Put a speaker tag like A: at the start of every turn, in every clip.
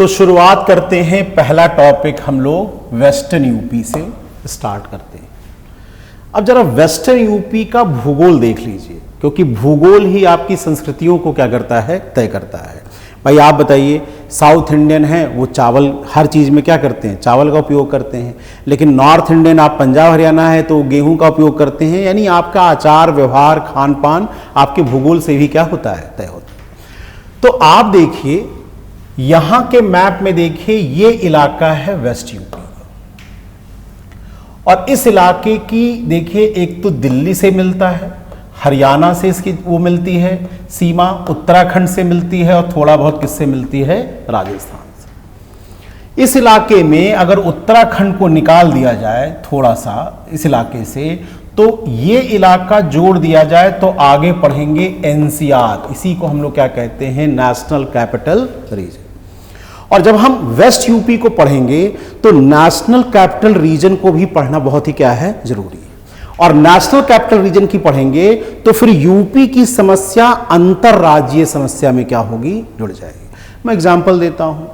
A: तो शुरुआत करते हैं, पहला टॉपिक हम लोग वेस्टर्न यूपी से स्टार्ट करते हैं। अब जरा वेस्टर्न यूपी का भूगोल देख लीजिए, क्योंकि भूगोल ही आपकी संस्कृतियों को क्या करता है, तय करता है। भाई आप बताइए, साउथ इंडियन है वो चावल हर चीज़ में क्या करते हैं, चावल का उपयोग करते हैं, लेकिन नॉर्थ इंडियन आप पंजाब हरियाणा है तो गेहूं का उपयोग करते हैं। यानी आपका आचार व्यवहार खान पान आपके भूगोल से भी क्या होता है, तय होता है। तो आप देखिए यहां के मैप में देखिए, ये इलाका है वेस्ट यूपी और इस इलाके की देखिए, एक तो दिल्ली से मिलता है, हरियाणा से इसकी वो मिलती है सीमा, उत्तराखंड से मिलती है और थोड़ा बहुत किससे मिलती है, राजस्थान से। इस इलाके में अगर उत्तराखंड को निकाल दिया जाए थोड़ा सा इस इलाके से, तो ये इलाका जोड़ दिया जाए तो आगे पढ़ेंगे एनसीआर, इसी को हम लोग क्या कहते हैं, नेशनल कैपिटल रीजन। और जब हम वेस्ट यूपी को पढ़ेंगे तो नेशनल कैपिटल रीजन को भी पढ़ना बहुत ही क्या है, जरूरी है। और नेशनल कैपिटल रीजन की पढ़ेंगे तो फिर यूपी की समस्या अंतरराज्यीय समस्या में क्या होगी, जुड़ जाएगी। मैं एग्जांपल देता हूं,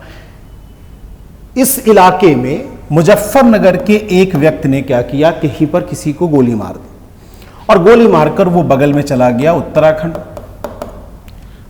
A: इस इलाके में मुजफ्फरनगर के एक व्यक्ति ने क्या किया, कहीं पर किसी को गोली मार दी और गोली मारकर वो बगल में चला गया उत्तराखंड।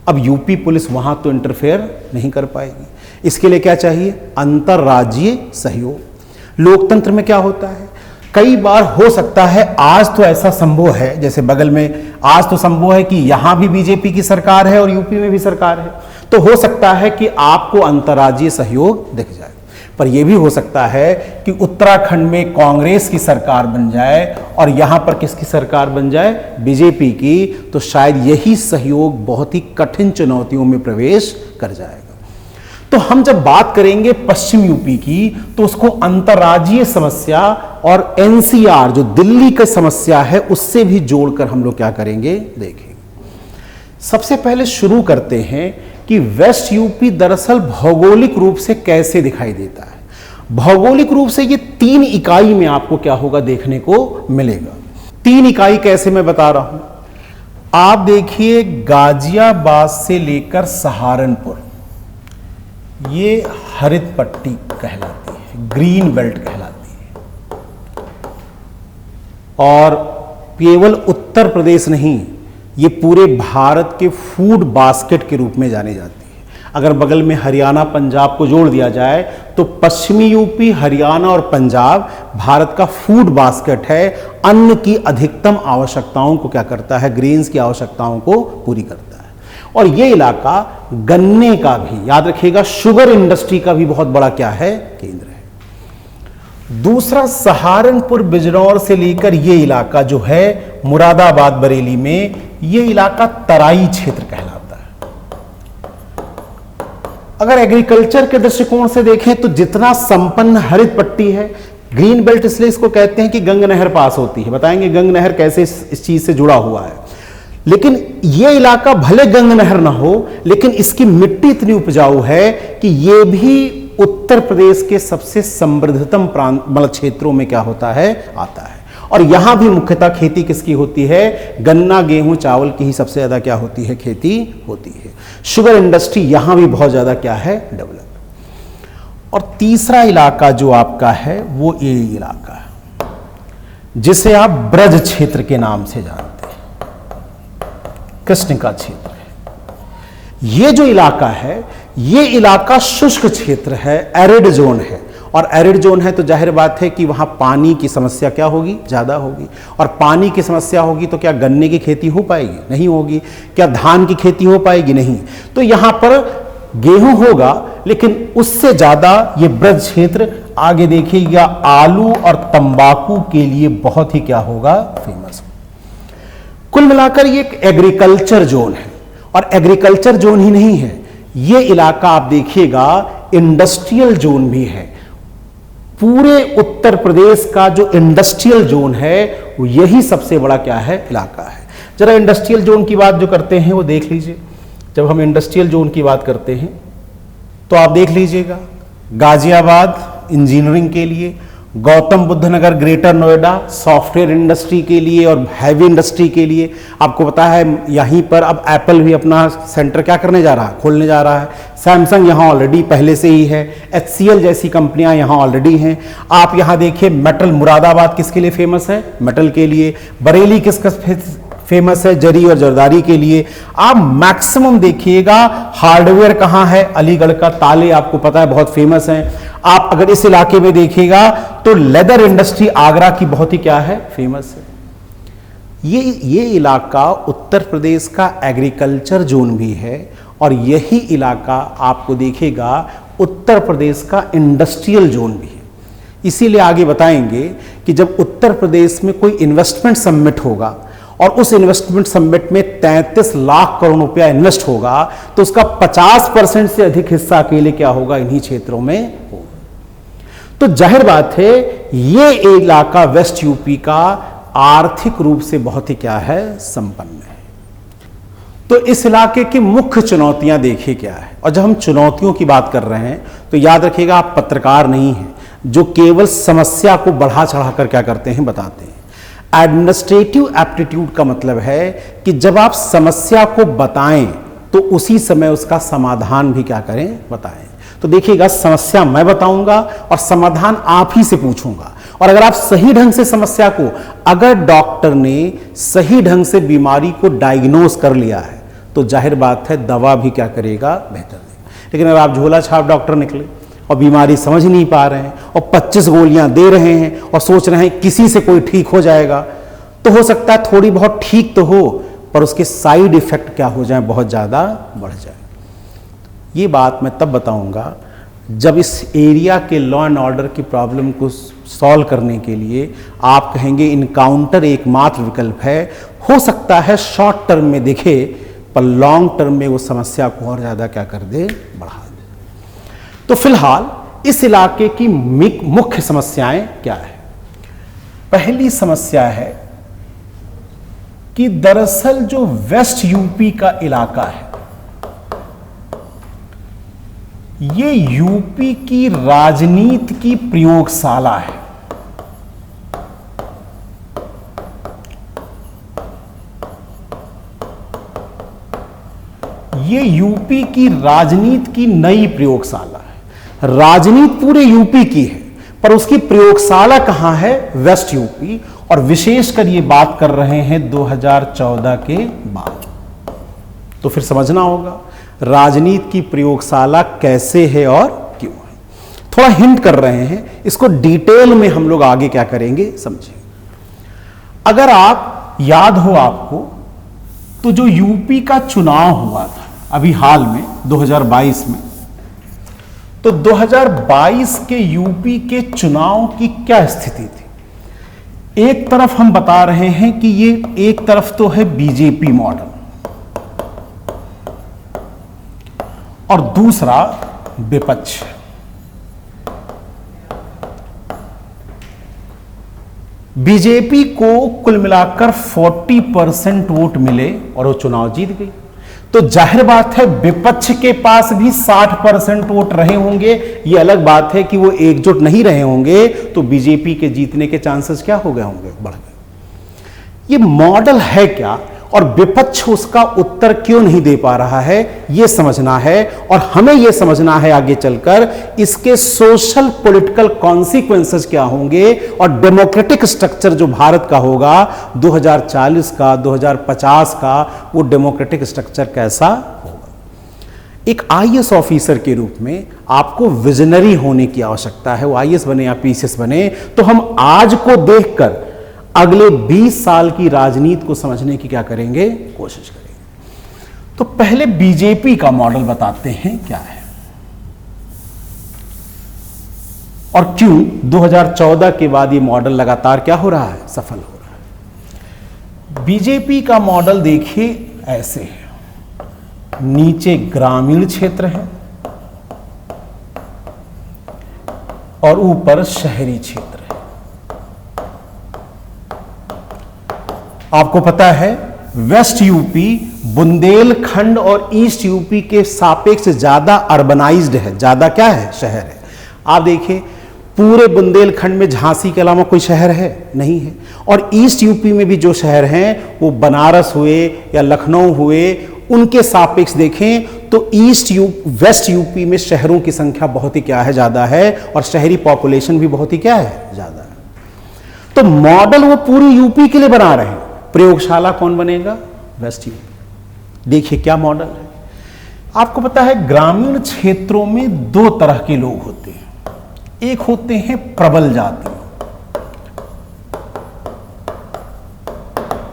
A: अब यूपी पुलिस वहां तो इंटरफेयर नहीं कर पाएगी, इसके लिए क्या चाहिए, अंतरराज्यीय सहयोग। लोकतंत्र में क्या होता है, कई बार हो सकता है, आज तो ऐसा संभव है, जैसे बगल में आज तो संभव है कि यहां भी बीजेपी की सरकार है और यूपी में भी सरकार है, तो हो सकता है कि आपको अंतरराज्यीय सहयोग दिख जाए। पर यह भी हो सकता है कि उत्तराखंड में कांग्रेस की सरकार बन जाए और यहां पर किसकी सरकार बन जाए, बीजेपी की, तो शायद यही सहयोग बहुत ही कठिन चुनौतियों में प्रवेश कर जाएगा। तो हम जब बात करेंगे पश्चिम यूपी की, तो उसको अंतरराज्यीय समस्या और एनसीआर जो दिल्ली की समस्या है उससे भी जोड़कर हम लोग क्या करेंगे, देखेंगे। सबसे पहले शुरू करते हैं कि वेस्ट यूपी दरअसल भौगोलिक रूप से कैसे दिखाई देता है। भौगोलिक रूप से ये 3 इकाई में आपको क्या होगा, देखने को मिलेगा। 3 इकाई कैसे मैं बता रहा हूं, आप देखिए गाजियाबाद से लेकर सहारनपुर, ये हरित पट्टी कहलाती है, ग्रीन बेल्ट कहलाती है। और केवल उत्तर प्रदेश नहीं, ये पूरे भारत के फूड बास्केट के रूप में जानी जाती है। अगर बगल में हरियाणा पंजाब को जोड़ दिया जाए तो पश्चिमी यूपी, हरियाणा और पंजाब भारत का फूड बास्केट है। अन्न की अधिकतम आवश्यकताओं को क्या करता है, ग्रेन्स की आवश्यकताओं को पूरी करता है। और ये इलाका गन्ने का भी, याद रखिएगा, शुगर इंडस्ट्री का भी बहुत बड़ा क्या है, केंद्र है। दूसरा, सहारनपुर बिजनौर से लेकर ये इलाका जो है मुरादाबाद बरेली में, ये इलाका तराई क्षेत्र कहलाता है। अगर एग्रीकल्चर के दृष्टिकोण से देखें तो जितना संपन्न हरित पट्टी है, ग्रीन बेल्ट इसलिए इसको कहते हैं कि गंग नहर पास होती है, बताएंगे गंग नहर कैसे इस चीज से जुड़ा हुआ है। लेकिन यह इलाका भले गंग नहर ना हो, लेकिन इसकी मिट्टी इतनी उपजाऊ है कि यह भी उत्तर प्रदेश के सबसे समृद्धतम प्रांत मतलब क्षेत्रों में क्या होता है, आता है। और यहां भी मुख्यतः खेती किसकी होती है, गन्ना गेहूं चावल की ही सबसे ज्यादा क्या होती है, खेती होती है। शुगर इंडस्ट्री यहां भी बहुत ज्यादा क्या है, डेवलप। और तीसरा इलाका जो आपका है वो ये इलाका है जिसे आप ब्रज क्षेत्र के नाम से जानते हैं, कृष्ण का क्षेत्र है। ये जो इलाका है, ये इलाका शुष्क क्षेत्र है, एरिड जोन है। और एरिड जोन है तो जाहिर बात है कि वहां पानी की समस्या क्या होगी, ज्यादा होगी। और पानी की समस्या होगी तो क्या गन्ने की खेती हो पाएगी, नहीं होगी। क्या धान की खेती हो पाएगी, नहीं। तो यहां पर गेहूं होगा, लेकिन उससे ज्यादा ये ब्रज क्षेत्र, आगे देखिएगा, आलू और तंबाकू के लिए बहुत ही क्या होगा, फेमस। कुल मिलाकर ये एक एग्रीकल्चर जोन है। और एग्रीकल्चर जोन ही नहीं है, ये इलाका आप देखिएगा इंडस्ट्रियल जोन भी है। पूरे उत्तर प्रदेश का जो इंडस्ट्रियल जोन है वो यही सबसे बड़ा क्या है, इलाका है। जरा इंडस्ट्रियल जोन की बात जो करते हैं वो देख लीजिए। जब हम इंडस्ट्रियल जोन की बात करते हैं तो आप देख लीजिएगा, गाजियाबाद इंजीनियरिंग के लिए, गौतम बुद्ध नगर ग्रेटर नोएडा सॉफ्टवेयर इंडस्ट्री के लिए और हैवी इंडस्ट्री के लिए। आपको पता है यहीं पर अब एप्पल भी अपना सेंटर क्या करने जा रहा है, खोलने जा रहा है। सैमसंग यहाँ ऑलरेडी पहले से ही है। HCL जैसी कंपनियां यहाँ ऑलरेडी हैं। आप यहाँ देखिए मेटल मुरादाबाद किसके लिए फेमस है, मेटल के लिए। बरेली किसका फेमस है, जरी और जरदारी के लिए। आप मैक्सिमम देखिएगा हार्डवेयर कहाँ है, अलीगढ़ का ताले आपको पता है बहुत फेमस है। आप अगर इस इलाके में देखिएगा तो लेदर इंडस्ट्री आगरा की बहुत ही क्या है, फेमस है। ये इलाका उत्तर प्रदेश का एग्रीकल्चर जोन भी है और यही इलाका आपको देखिएगा उत्तर प्रदेश का इंडस्ट्रियल जोन भी है। इसीलिए आगे बताएंगे कि जब उत्तर प्रदेश में कोई इन्वेस्टमेंट समिट होगा और उस इन्वेस्टमेंट समिट में 33 लाख करोड़ रुपया इन्वेस्ट होगा तो उसका 50% से अधिक हिस्सा अकेले क्या होगा, इन्हीं क्षेत्रों में होगा। तो जाहिर बात है ये इलाका वेस्ट यूपी का आर्थिक रूप से बहुत ही क्या है, संपन्न है। तो इस इलाके की मुख्य चुनौतियां देखिए क्या है। और जब हम चुनौतियों की बात कर रहे हैं तो याद रखिएगा आप पत्रकार नहीं हैं जो केवल समस्या को बढ़ा चढ़ाकर क्या करते हैं, बताते हैं। एडमिनिस्ट्रेटिव एप्टीट्यूड का मतलब है कि जब आप समस्या को बताएं तो उसी समय उसका समाधान भी क्या करें, बताएं। तो देखिएगा समस्या मैं बताऊंगा और समाधान आप ही से पूछूंगा। और अगर आप सही ढंग से समस्या को, अगर डॉक्टर ने सही ढंग से बीमारी को डायग्नोज कर लिया है तो जाहिर बात है दवा भी क्या करेगा, बेहतर देगा। लेकिन अगर आप झोला छाप डॉक्टर निकले और बीमारी समझ नहीं पा रहे हैं और 25 गोलियां दे रहे हैं और सोच रहे हैं किसी से कोई ठीक हो जाएगा, तो हो सकता है थोड़ी बहुत ठीक तो हो पर उसके साइड इफेक्ट क्या हो जाए, बहुत ज़्यादा बढ़ जाए। ये बात मैं तब बताऊंगा जब इस एरिया के लॉ एंड ऑर्डर की प्रॉब्लम को सॉल्व करने के लिए आप कहेंगे इनकाउंटर एकमात्र विकल्प है। हो सकता है शॉर्ट टर्म में दिखे पर लॉन्ग टर्म में वो समस्या को और ज़्यादा क्या कर दे, बढ़ा दे। तो फिलहाल इस इलाके की मुख्य समस्याएं क्या है। पहली समस्या है कि दरअसल जो वेस्ट यूपी का इलाका है ये यूपी की राजनीति की प्रयोगशाला है। ये यूपी की राजनीति की नई प्रयोगशाला है। राजनीति पूरे यूपी की है पर उसकी प्रयोगशाला कहां है, वेस्ट यूपी। और विशेषकर ये बात कर रहे हैं 2014 के बाद। तो फिर समझना होगा राजनीति की प्रयोगशाला कैसे है और क्यों है। थोड़ा हिंट कर रहे हैं, इसको डिटेल में हम लोग आगे क्या करेंगे, समझेंगे। अगर आप याद हो आपको तो जो यूपी का चुनाव हुआ था अभी हाल में 2022 में, तो 2022 के यूपी के चुनाव की क्या स्थिति थी। एक तरफ हम बता रहे हैं कि ये एक तरफ तो है बीजेपी मॉडल और दूसरा विपक्ष। बीजेपी को कुल मिलाकर 40% वोट मिले और वो चुनाव जीत गई। तो जाहिर बात है विपक्ष के पास भी 60% वोट रहे होंगे। ये अलग बात है कि वो एकजुट नहीं रहे होंगे तो बीजेपी के जीतने के चांसेस क्या हो गए होंगे, बढ़ गए। ये मॉडल है क्या और विपक्ष उसका उत्तर क्यों नहीं दे पा रहा है, यह समझना है। और हमें यह समझना है आगे चलकर इसके सोशल पॉलिटिकल कॉन्सिक्वेंसेस क्या होंगे और डेमोक्रेटिक स्ट्रक्चर जो भारत का होगा 2040 का, 2050 का, वो डेमोक्रेटिक स्ट्रक्चर कैसा होगा। एक आईएएस ऑफिसर के रूप में आपको विजनरी होने की आवश्यकता है। वो आईएएस बने या पीसीएस बने तो हम आज को देखकर अगले 20 साल की राजनीति को समझने की क्या करेंगे, कोशिश करेंगे। तो पहले बीजेपी का मॉडल बताते हैं क्या है और क्यों 2014 के बाद ये मॉडल लगातार क्या हो रहा है, सफल हो रहा है। बीजेपी का मॉडल देखिए ऐसे है, नीचे ग्रामीण क्षेत्र है और ऊपर शहरी क्षेत्र। आपको पता है वेस्ट यूपी बुंदेलखंड और ईस्ट यूपी के सापेक्ष ज्यादा अर्बनाइज्ड है, ज्यादा क्या है, शहर है। आप देखिए पूरे बुंदेलखंड में झांसी के अलावा कोई शहर है? नहीं है। और ईस्ट यूपी में भी जो शहर हैं वो बनारस हुए या लखनऊ हुए, उनके सापेक्ष देखें तो वेस्ट यूपी में शहरों की संख्या बहुत ही क्या है, ज्यादा है, और शहरी पॉपुलेशन भी बहुत ही क्या है, ज्यादा है। तो मॉडल वो पूरी यूपी के लिए बना रहे हैं, प्रयोगशाला कौन बनेगा? West UP. देखिए क्या मॉडल है। आपको पता है ग्रामीण क्षेत्रों में दो तरह के लोग होते हैं, एक होते हैं प्रबल जाति।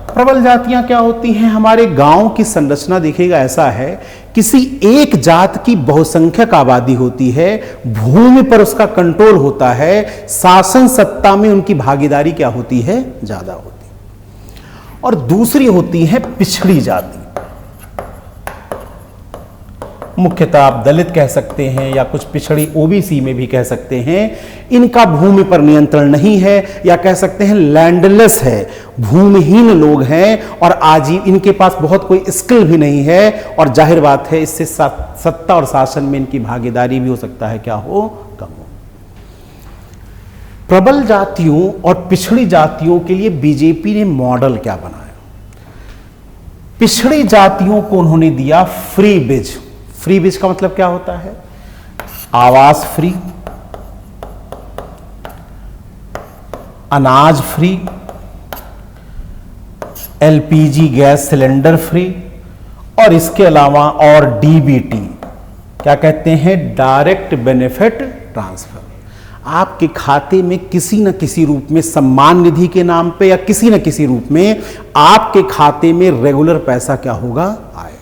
A: प्रबल जातियां क्या होती हैं? हमारे गांव की संरचना देखिएगा ऐसा है, किसी एक जात की बहुसंख्यक आबादी होती है, भूमि पर उसका कंट्रोल होता है, शासन सत्ता में उनकी भागीदारी क्या होती है? ज्यादा होती है। और दूसरी होती है पिछड़ी जाति, मुख्यतः आप दलित कह सकते हैं या कुछ पिछड़ी ओबीसी में भी कह सकते हैं। इनका भूमि पर नियंत्रण नहीं है, या कह सकते हैं लैंडलेस है, भूमिहीन लोग हैं, और इनके पास बहुत कोई स्किल भी नहीं है, और जाहिर बात है इससे सत्ता और शासन में इनकी भागीदारी भी हो सकता है क्या हो? कम हो। प्रबल जातियों और पिछड़ी जातियों के लिए बीजेपी ने मॉडल क्या बनाया? पिछड़ी जातियों को उन्होंने दिया फ्री बीज। फ्री बीज का मतलब क्या होता है? आवास फ्री, अनाज free, LPG gas cylinder free, और इसके अलावा और डीबीटी, क्या कहते हैं? Direct benefit transfer. आपके खाते में किसी न किसी रूप में सम्मान निधि के नाम पे या किसी न किसी रूप में आपके खाते में रेगुलर पैसा क्या होगा? आए।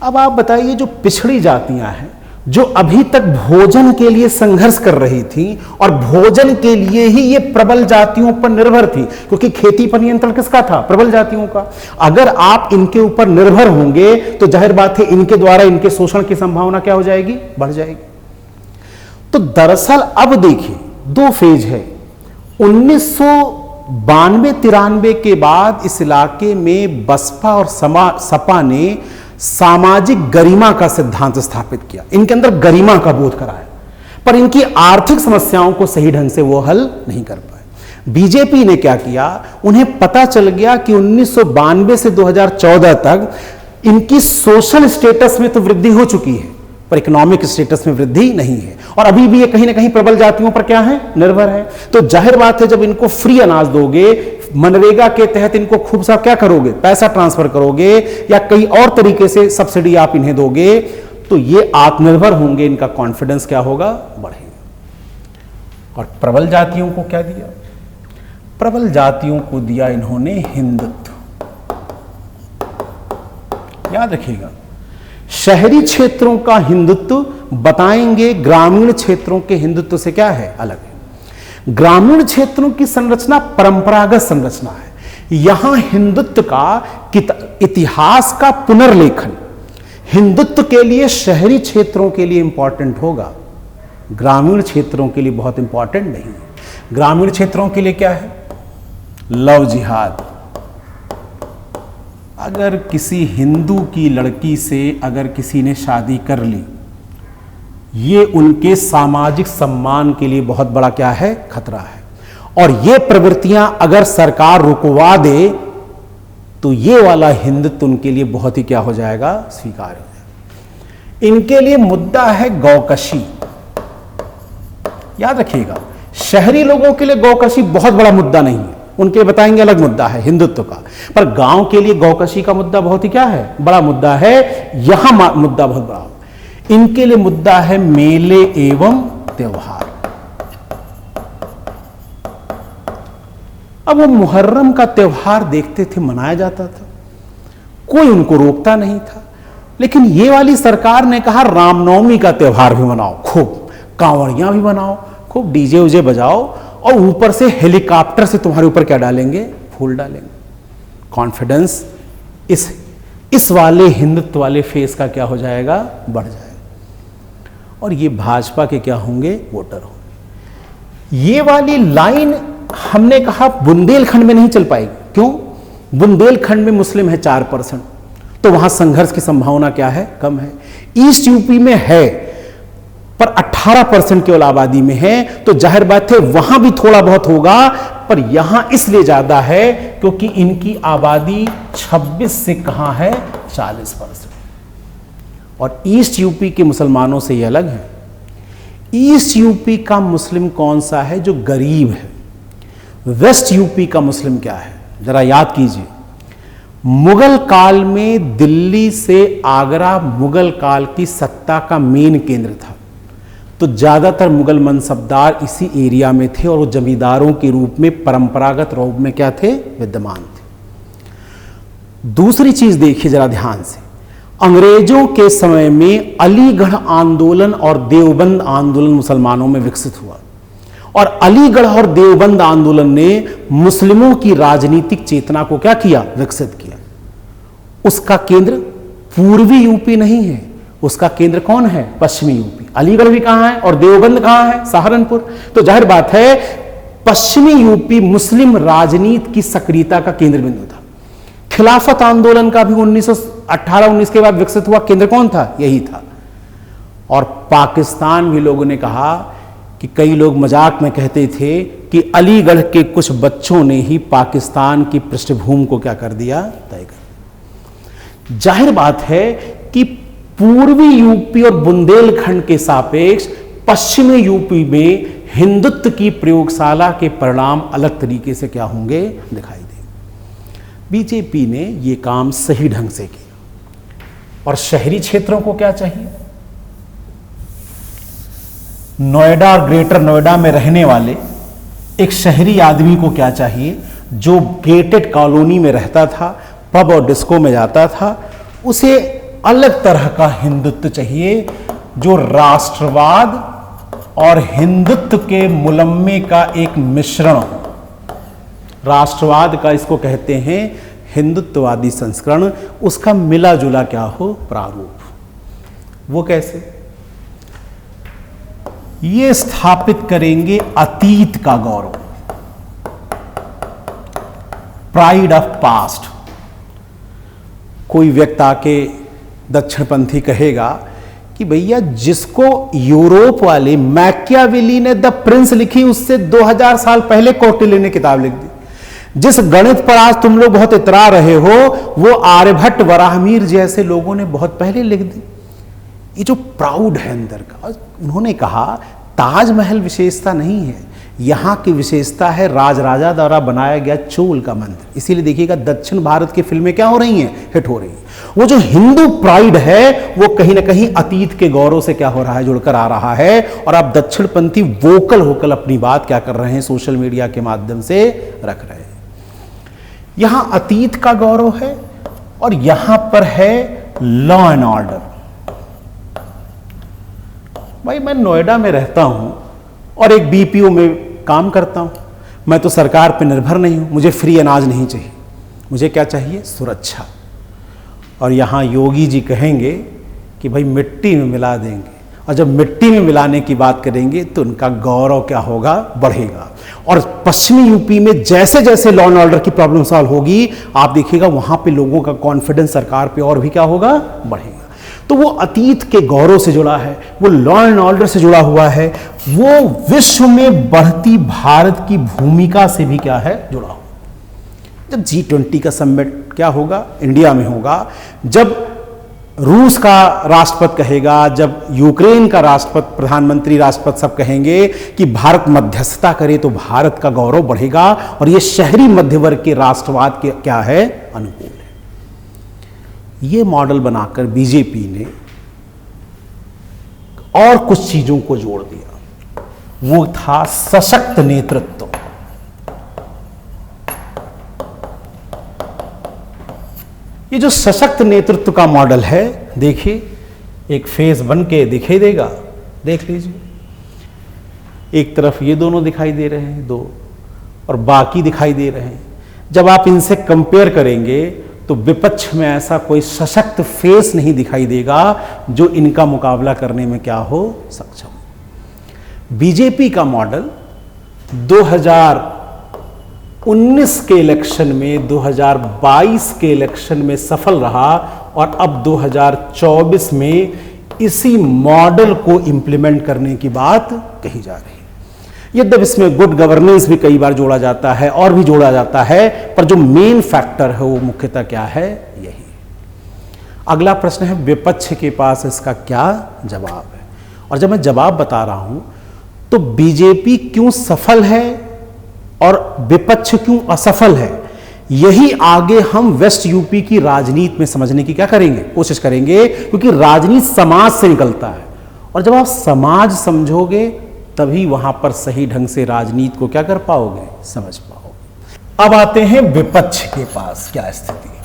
A: अब आप बताइए, जो पिछड़ी जातियां हैं, जो अभी तक भोजन के लिए संघर्ष कर रही थी और भोजन के लिए ही ये प्रबल जातियों पर निर्भर थी, क्योंकि खेती पर नियंत्रण किसका था? प्रबल जातियों का। अगर आप इनके ऊपर निर्भर होंगे तो जाहिर बात है इनके द्वारा इनके शोषण की संभावना क्या हो जाएगी? बढ़ जाएगी। तो दरअसल अब देखिए दो फेज है। 1992-93 के बाद इस इलाके में बसपा और सपा ने सामाजिक गरिमा का सिद्धांत स्थापित किया, इनके अंदर गरिमा का बोध कराया, पर इनकी आर्थिक समस्याओं को सही ढंग से वो हल नहीं कर पाए। बीजेपी ने क्या किया? उन्हें पता चल गया कि 1992 से 2014 तक इनकी सोशल स्टेटस में तो वृद्धि हो चुकी है, पर इकोनॉमिक स्टेटस में वृद्धि नहीं है, और अभी भी ये कहीं ना कहीं प्रबल जातियों पर क्या है? निर्भर है। तो जाहिर बात है जब इनको फ्री अनाज दोगे, मनरेगा के तहत इनको खूब सा क्या करोगे? पैसा ट्रांसफर करोगे, या कई और तरीके से सब्सिडी आप इन्हें दोगे, तो ये आत्मनिर्भर होंगे, इनका कॉन्फिडेंस क्या होगा? बढ़ेगा। और प्रबल जातियों को क्या दिया? प्रबल जातियों को दिया इन्होंने हिंदुत्व। याद रखिएगा, शहरी क्षेत्रों का हिंदुत्व बताएंगे, ग्रामीण क्षेत्रों के हिंदुत्व से क्या है? अलग है। ग्रामीण क्षेत्रों की संरचना परंपरागत संरचना है, यहां हिंदुत्व का इतिहास का पुनर्लेखन हिंदुत्व के लिए शहरी क्षेत्रों के लिए इंपॉर्टेंट होगा, ग्रामीण क्षेत्रों के लिए बहुत इंपॉर्टेंट नहीं है। ग्रामीण क्षेत्रों के लिए क्या है? लव जिहाद। अगर किसी हिंदू की लड़की से अगर किसी ने शादी कर ली, ये उनके सामाजिक सम्मान के लिए बहुत बड़ा क्या है? खतरा है। और ये प्रवृत्तियां अगर सरकार रुकवा दे तो ये वाला हिंदुत्व उनके लिए बहुत ही क्या हो जाएगा? स्वीकार हो जाएगा। इनके लिए मुद्दा है गौकशी। याद रखिएगा, शहरी लोगों के लिए गौकशी बहुत बड़ा मुद्दा नहीं है, उनके बताएंगे अलग मुद्दा है हिंदुत्व का, पर गांव के लिए गौकशी का मुद्दा बहुत ही क्या है? बड़ा मुद्दा है। यहां मुद्दा बहुत बड़ा, इनके लिए मुद्दा है मेले एवं त्योहार। अब वो मुहर्रम का त्योहार देखते थे, मनाया जाता था, कोई उनको रोकता नहीं था, लेकिन ये वाली सरकार ने कहा रामनवमी का त्योहार भी मनाओ, खूब कांवड़ियां भी बनाओ, खूब डीजे उजे बजाओ, और ऊपर से हेलीकॉप्टर से तुम्हारे ऊपर क्या डालेंगे? फूल डालेंगे। कॉन्फिडेंस इस वाले हिंदुत्व वाले फेस का क्या हो जाएगा? बढ़ जाएगा। और ये भाजपा के क्या होंगे? वोटर होंगे। ये वाली लाइन हमने कहा बुंदेलखंड में नहीं चल पाएगी। क्यों? बुंदेलखंड में मुस्लिम है 4%, तो वहां संघर्ष की संभावना क्या है? कम है। ईस्ट यूपी में है, पर 18% केवल आबादी में है, तो जाहिर बात है वहां भी थोड़ा बहुत होगा, पर यहां इसलिए ज्यादा है क्योंकि इनकी आबादी 26 से कहां है 40%। और ईस्ट यूपी के मुसलमानों से यह अलग है। ईस्ट यूपी का मुस्लिम कौन सा है जो गरीब है, वेस्ट यूपी का मुस्लिम क्या है, जरा याद कीजिए। मुगल काल में दिल्ली से आगरा मुगल काल की सत्ता का मेन केंद्र था, तो ज्यादातर मुगल मनसबदार इसी एरिया में थे और वो जमींदारों के रूप में परंपरागत रूप में क्या थे, विद्यमान थे। दूसरी चीज देखिए जरा ध्यान से, अंग्रेजों के समय में अलीगढ़ आंदोलन और देवबंद आंदोलन मुसलमानों में विकसित हुआ, और अलीगढ़ और देवबंद आंदोलन ने मुस्लिमों की राजनीतिक चेतना को क्या किया, विकसित किया। उसका केंद्र पूर्वी यूपी नहीं है, उसका केंद्र कौन है, पश्चिमी यूपी। अलीगढ़ भी कहां है और देवबंद कहां है, सहारनपुर। तो जाहिर बात है पश्चिमी यूपी मुस्लिम राजनीति की सक्रियता का केंद्र बिंदु था। खिलाफत आंदोलन का भी 1918-19 के बाद विकसित हुआ केंद्र कौन था, यही था। और पाकिस्तान भी लोगों ने कहा कि कई लोग मजाक में कहते थे कि अलीगढ़ के कुछ बच्चों ने ही पाकिस्तान की पृष्ठभूमि को क्या कर दिया, तय कर। जाहिर बात है कि पूर्वी यूपी और बुंदेलखंड के सापेक्ष पश्चिमी यूपी में हिंदुत्व की प्रयोगशाला के परिणाम अलग तरीके से क्या होंगे, दिखाई देंगे। बीजेपी ने यह काम सही ढंग से किया। और शहरी क्षेत्रों को क्या चाहिए, नोएडा और ग्रेटर नोएडा में रहने वाले एक शहरी आदमी को क्या चाहिए, जो गेटेड कॉलोनी में रहता था, पब और डिस्को में जाता था, उसे अलग तरह का हिंदुत्व चाहिए जो राष्ट्रवाद और हिंदुत्व के मुलम्मे का एक मिश्रण हो। राष्ट्रवाद का इसको कहते हैं हिंदुत्ववादी संस्करण, उसका मिला जुला क्या हो, प्रारूप। वो कैसे, ये स्थापित करेंगे अतीत का गौरव, प्राइड ऑफ पास्ट। कोई व्यक्ति आके दक्षिणपंथी कहेगा कि भैया जिसको यूरोप वाले मैकियावेली ने द प्रिंस लिखी उससे 2000 साल पहले कौटिल्य ने किताब लिख दी। जिस गणित पर आज तुम लोग बहुत इतरा रहे हो वो आर्यभट्ट वराहमीर जैसे लोगों ने बहुत पहले लिख दी। ये जो प्राउड है अंदर का, उन्होंने कहा ताजमहल विशेषता नहीं है, यहां की विशेषता है राजराजा द्वारा बनाया गया चोल का मंदिर। इसीलिए देखिएगा दक्षिण भारत की फिल्में क्या हो रही हैं, हिट हो रही हैं। वो जो हिंदू प्राइड है वो कहीं ना कहीं अतीत के गौरव से क्या हो रहा है, जुड़कर आ रहा है। और आप दक्षिणपंथी वोकल होकर अपनी बात क्या कर रहे हैं, सोशल मीडिया के माध्यम से रख रहे हैं। यहां अतीत का गौरव है और यहां पर है लॉ एंड ऑर्डर। भाई मैं नोएडा में रहता हूं और एक बीपीओ में काम करता हूं, मैं तो सरकार पर निर्भर नहीं हूं, मुझे फ्री अनाज नहीं चाहिए, मुझे क्या चाहिए, सुरक्षा। और यहां योगी जी कहेंगे कि भाई मिट्टी में मिला देंगे, और जब मिट्टी में मिलाने की बात करेंगे तो उनका गौरव क्या होगा, बढ़ेगा। और पश्चिमी यूपी में जैसे जैसे लॉ एंड ऑर्डर की प्रॉब्लम सॉल्व होगी, आप देखिएगा वहां पे लोगों का कॉन्फिडेंस सरकार पे और भी क्या होगा, बढ़ेगा। तो वो अतीत के गौरव से जुड़ा है, वो लॉ एंड ऑर्डर से जुड़ा हुआ है, वो विश्व में बढ़ती भारत की भूमिका से भी क्या है, जुड़ा हुआ। जब G20 का समिट क्या होगा, इंडिया में होगा, जब रूस का राष्ट्रपति कहेगा, जब यूक्रेन का राष्ट्रपति, प्रधानमंत्री, राष्ट्रपति सब कहेंगे कि भारत मध्यस्थता करे तो भारत का गौरव बढ़ेगा। और ये शहरी मध्यवर्ग के राष्ट्रवाद के क्या है, अनुकूल है। ये मॉडल बनाकर बीजेपी ने और कुछ चीजों को जोड़ दिया, वो था सशक्त नेतृत्व। ये जो सशक्त नेतृत्व का मॉडल है, देखिए एक फेस बन के दिखाई देगा, देख लीजिए। एक तरफ ये दोनों दिखाई दे रहे हैं, दो, और बाकी दिखाई दे रहे हैं। जब आप इनसे कंपेयर करेंगे तो विपक्ष में ऐसा कोई सशक्त फेस नहीं दिखाई देगा जो इनका मुकाबला करने में क्या हो, सक्षम। बीजेपी का मॉडल 2019 के इलेक्शन में, 2022 के इलेक्शन में सफल रहा, और अब 2024 में इसी मॉडल को इंप्लीमेंट करने की बात कही जा रही है। यद्यपि इसमें गुड गवर्नेंस भी कई बार जोड़ा जाता है और भी जोड़ा जाता है, पर जो मेन फैक्टर है वो मुख्यतः क्या है, यही। अगला प्रश्न है विपक्ष के पास इसका क्या जवाब है। और जब मैं जवाब बता रहा हूं तो बीजेपी क्यों सफल है और विपक्ष क्यों असफल है, यही आगे हम वेस्ट यूपी की राजनीति में समझने की क्या करेंगे, कोशिश करेंगे, क्योंकि राजनीति समाज से निकलता है और जब आप समाज समझोगे तभी वहां पर सही ढंग से राजनीति को क्या कर पाओगे, समझ पाओगे। अब आते हैं विपक्ष के पास क्या स्थिति है।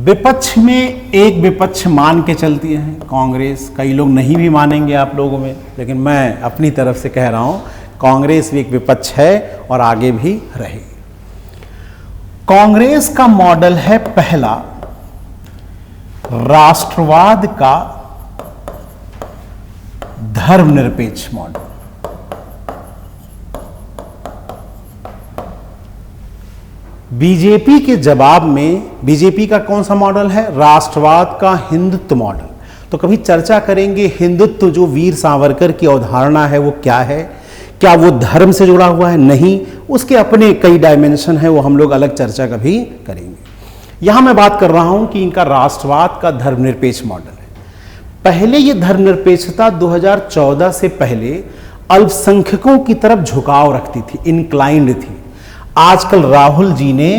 A: विपक्ष में एक विपक्ष मान के चलती है कांग्रेस, कई लोग नहीं भी मानेंगे आप लोगों में, लेकिन मैं अपनी तरफ से कह रहा हूं कांग्रेस भी एक विपक्ष है और आगे भी रहेगी। कांग्रेस का मॉडल है पहला राष्ट्रवाद का धर्मनिरपेक्ष मॉडल। बीजेपी के जवाब में बीजेपी का कौन सा मॉडल है, राष्ट्रवाद का हिंदुत्व मॉडल। तो कभी चर्चा करेंगे हिंदुत्व जो वीर सावरकर की अवधारणा है वो क्या है, क्या वो धर्म से जुड़ा हुआ है, नहीं, उसके अपने कई डायमेंशन है, वो हम लोग अलग चर्चा कभी करेंगे। यहां मैं बात कर रहा हूं कि इनका राष्ट्रवाद का धर्मनिरपेक्ष मॉडल है। पहले ये धर्मनिरपेक्षता 2014 से पहले अल्पसंख्यकों की तरफ झुकाव रखती थी, इंक्लाइंड थी। आजकल राहुल जी ने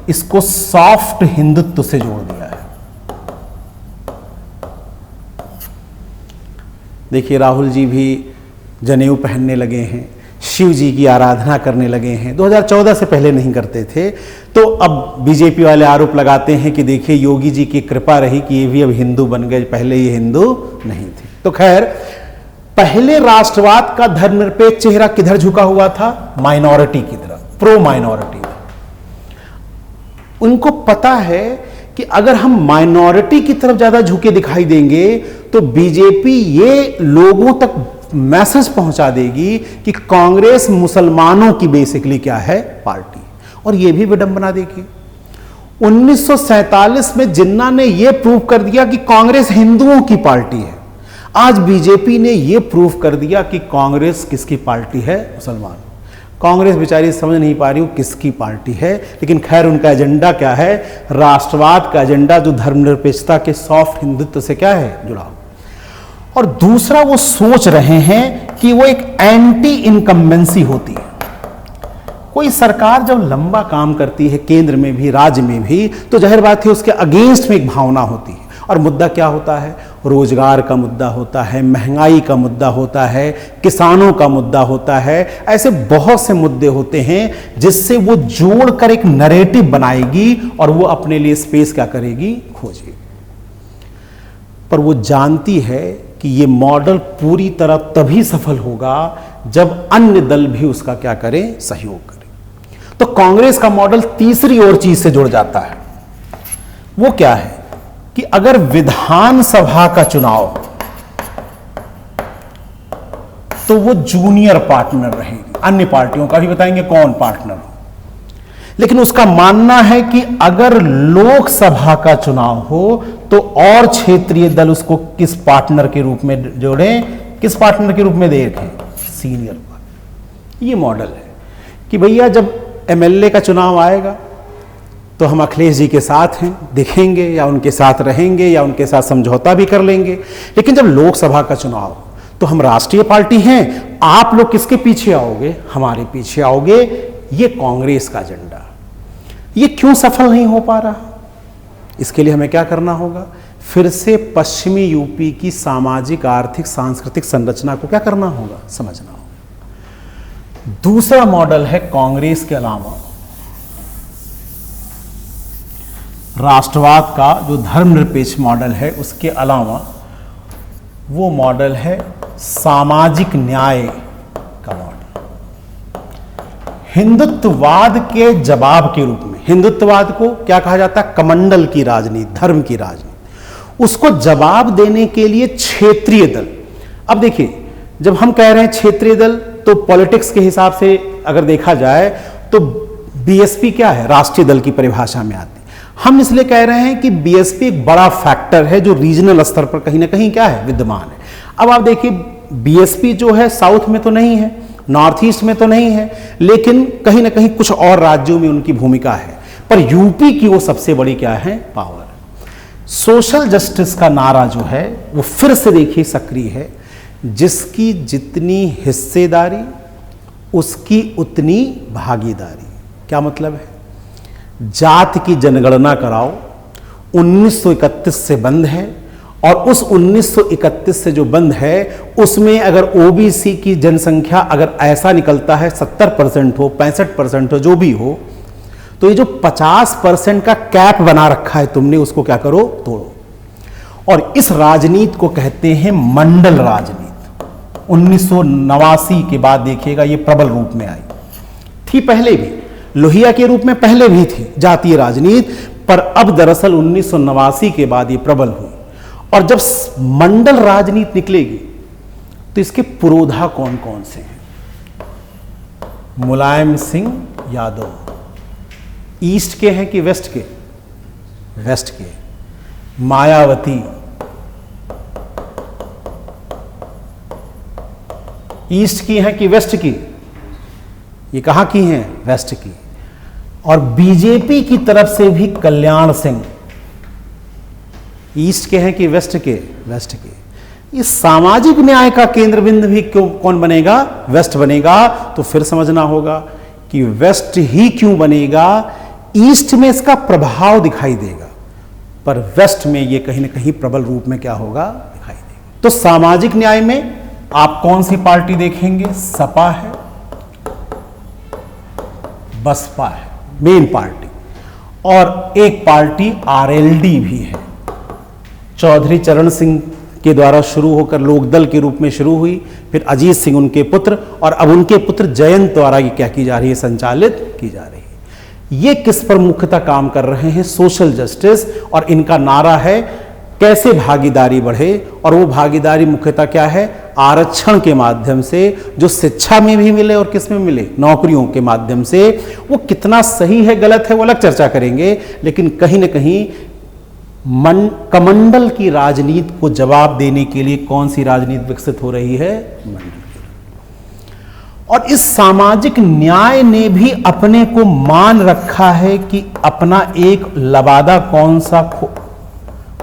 A: इसको सॉफ्ट हिंदुत्व से जोड़ दिया है। देखिए राहुल जी भी जनेऊ पहनने लगे हैं, शिव जी की आराधना करने लगे हैं, 2014 से पहले नहीं करते थे। तो अब बीजेपी वाले आरोप लगाते हैं कि देखिए योगी जी की कृपा रही कि ये भी अब हिंदू बन गए, पहले ये हिंदू नहीं थे। तो खैर, पहले राष्ट्रवाद का धर्मनिरपेक्ष चेहरा किधर झुका हुआ था, माइनॉरिटी की तरफ, प्रो माइनॉरिटी। उनको पता है कि अगर हम माइनॉरिटी की तरफ ज्यादा झुके दिखाई देंगे तो बीजेपी ये लोगों तक मैसेज पहुंचा देगी कि कांग्रेस मुसलमानों की बेसिकली क्या है, पार्टी। और यह भी विडंबना देखिए, 1947 में जिन्ना ने यह प्रूव कर दिया कि कांग्रेस हिंदुओं की पार्टी है। आज बीजेपी ने यह प्रूव कर दिया कि कांग्रेस किसकी पार्टी है, मुसलमान। कांग्रेस बेचारी समझ नहीं पा रही वो किसकी पार्टी है, लेकिन खैर उनका एजेंडा क्या है, राष्ट्रवाद का एजेंडा जो धर्मनिरपेक्षता के सॉफ्ट हिंदुत्व से क्या है, जुड़ा। और दूसरा, वो सोच रहे हैं कि वो एक एंटी इनकम्बेंसी होती है। कोई सरकार जब लंबा काम करती है केंद्र में भी राज्य में भी, तो जाहिर बात है उसके अगेंस्ट में एक भावना होती है। और मुद्दा क्या होता है, रोजगार का मुद्दा होता है, महंगाई का मुद्दा होता है, किसानों का मुद्दा होता है। ऐसे बहुत से मुद्दे होते हैं जिससे वो जोड़कर एक नैरेटिव बनाएगी और वो अपने लिए स्पेस क्या करेगी, खोजेगी। पर वो जानती है कि ये मॉडल पूरी तरह तभी सफल होगा जब अन्य दल भी उसका क्या करें, सहयोग करें। तो कांग्रेस का मॉडल तीसरी और चीज से जुड़ जाता है। वो क्या है कि अगर विधानसभा का चुनाव तो वो जूनियर पार्टनर रहेगी, अन्य पार्टियों का भी बताएंगे कौन पार्टनर हो। लेकिन उसका मानना है कि अगर लोकसभा का चुनाव हो तो और क्षेत्रीय दल उसको किस पार्टनर के रूप में जोड़ें, किस पार्टनर के रूप में देखें, सीनियर पार्टनर। ये मॉडल है कि भैया जब एमएलए का चुनाव आएगा तो हम अखिलेश जी के साथ हैं, दिखेंगे या उनके साथ रहेंगे या उनके साथ समझौता भी कर लेंगे। लेकिन जब लोकसभा का चुनाव तो हम राष्ट्रीय पार्टी हैं, आप लोग किसके पीछे आओगे, हमारे पीछे आओगे। ये कांग्रेस का एजेंडा। ये क्यों सफल नहीं हो पा रहा, इसके लिए हमें क्या करना होगा, फिर से पश्चिमी यूपी की सामाजिक आर्थिक सांस्कृतिक संरचना को क्या करना होगा, समझना होगा। दूसरा मॉडल है कांग्रेस के अलावा राष्ट्रवाद का जो धर्मनिरपेक्ष मॉडल है, उसके अलावा वो मॉडल है सामाजिक न्याय का मॉडल। हिंदुत्ववाद के जवाब के रूप में, हिंदुत्ववाद को क्या कहा जाता है, कमंडल की राजनीति, धर्म की राजनीति, उसको जवाब देने के लिए क्षेत्रीय दल। अब देखिए, जब हम कह रहे हैं क्षेत्रीय दल तो पॉलिटिक्स के हिसाब से अगर देखा जाए तो बीएसपी क्या है, राष्ट्रीय दल की परिभाषा में आती है। हम इसलिए कह रहे हैं कि बीएसपी एक बड़ा फैक्टर है जो रीजनल स्तर पर कहीं ना कहीं क्या है, विद्यमान है। अब आप देखिए, बीएसपी जो है साउथ में तो नहीं है, नॉर्थ ईस्ट में तो नहीं है, लेकिन कहीं ना कहीं कुछ और राज्यों में उनकी भूमिका है, पर यूपी की वो सबसे बड़ी क्या है, पावर। सोशल जस्टिस का नारा जो है वो फिर से देखिए सक्रिय है। जिसकी जितनी हिस्सेदारी उसकी उतनी भागीदारी। क्या मतलब है? जात की जनगणना कराओ, 1931 से बंद है, और उस 1931 से जो बंद है उसमें अगर ओबीसी की जनसंख्या अगर ऐसा निकलता है 70% हो, 65% हो, जो भी हो, तो ये जो 50% का कैप बना रखा है तुमने, उसको क्या करो, तोड़ो। और इस राजनीति को कहते हैं मंडल राजनीति। 1989 के बाद देखिएगा ये प्रबल रूप में आई थी, पहले भी लोहिया के रूप में पहले भी थी जातीय राजनीति, पर अब दरअसल 1989 के बाद ये प्रबल हुई। और जब मंडल राजनीति निकलेगी तो इसके पुरोधा कौन कौन से हैं? मुलायम सिंह यादव ईस्ट के हैं कि वेस्ट के? वेस्ट के। मायावती ईस्ट की हैं कि वेस्ट की? ये कहां की हैं? वेस्ट की। और बीजेपी की तरफ से भी कल्याण सिंह ईस्ट के हैं कि वेस्ट के? वेस्ट के। इस सामाजिक न्याय का केंद्र बिंदु भी क्यों कौन बनेगा? वेस्ट बनेगा। तो फिर समझना होगा कि वेस्ट ही क्यों बनेगा। ईस्ट में इसका प्रभाव दिखाई देगा, पर वेस्ट में ये कहीं ना कहीं प्रबल रूप में क्या होगा, दिखाई देगा। तो सामाजिक न्याय में आप कौन सी पार्टी देखेंगे? सपा है, बसपा है मेन पार्टी, और एक पार्टी आरएलडी भी है। चौधरी चरण सिंह के द्वारा शुरू होकर लोकदल के रूप में शुरू हुई, फिर अजीत सिंह उनके पुत्र, और अब उनके पुत्र जयंत द्वारा ये क्या की जा रही है, संचालित की जा रही है। ये किस पर मुख्यतः काम कर रहे हैं? Social justice. और इनका नारा है कैसे भागीदारी बढ़े, और वो भागीदारी मुख्यतः क्या है? आरक्षण के माध्यम से, जो शिक्षा में भी मिले और किस में मिले, नौकरियों के माध्यम से। वो कितना सही है गलत है वो अलग चर्चा करेंगे, लेकिन कहीं ना कहीं कमंडल की राजनीति को जवाब देने के लिए कौन सी राजनीति विकसित हो रही है? मंडल। और इस सामाजिक न्याय ने भी अपने को मान रखा है कि अपना एक लबादा कौन सा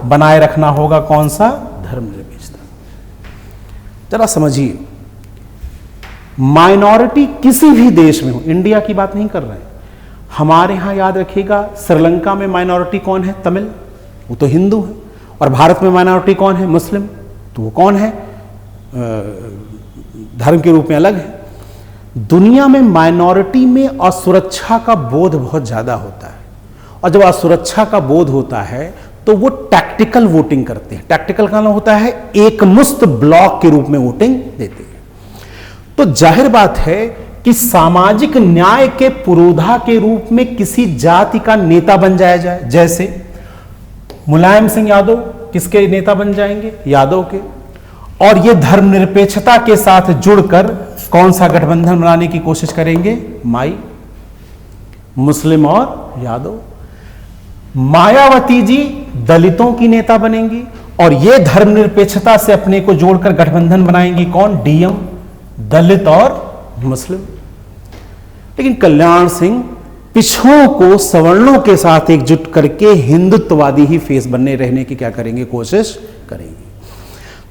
A: बनाए रखना होगा, कौन सा? धर्मनिरपेक्षता। जरा समझिए, माइनॉरिटी किसी भी देश में हो, इंडिया की बात नहीं कर रहे हैं, हमारे यहां याद रखिएगा श्रीलंका में माइनॉरिटी कौन है? तमिल, वो तो हिंदू है। और भारत में माइनॉरिटी कौन है? मुस्लिम, तो वो कौन है? धर्म के रूप में अलग है। दुनिया में माइनॉरिटी में असुरक्षा का बोध बहुत ज्यादा होता है, और जब असुरक्षा का बोध होता है तो वो टैक्टिकल वोटिंग करते हैं। टैक्टिकल का नाम होता है एकमुश्त ब्लॉक के रूप में वोटिंग देते हैं। तो जाहिर बात है कि सामाजिक न्याय के पुरोधा के रूप में किसी जाति का नेता बन जाया जाए। जैसे मुलायम सिंह यादव किसके नेता बन जाएंगे? यादव के। और ये धर्मनिरपेक्षता के साथ जुड़कर कौन सा गठबंधन बनाने की कोशिश करेंगे? माई, मुस्लिम और यादव। मायावती जी दलितों की नेता बनेंगी, और ये धर्मनिरपेक्षता से अपने को जोड़कर गठबंधन बनाएंगी कौन? डीएम, दलित और मुस्लिम। लेकिन कल्याण सिंह पिछड़ों को सवर्णों के साथ एकजुट करके हिंदुत्ववादी ही फेस बनने रहने की क्या करेंगे? कोशिश करेंगे।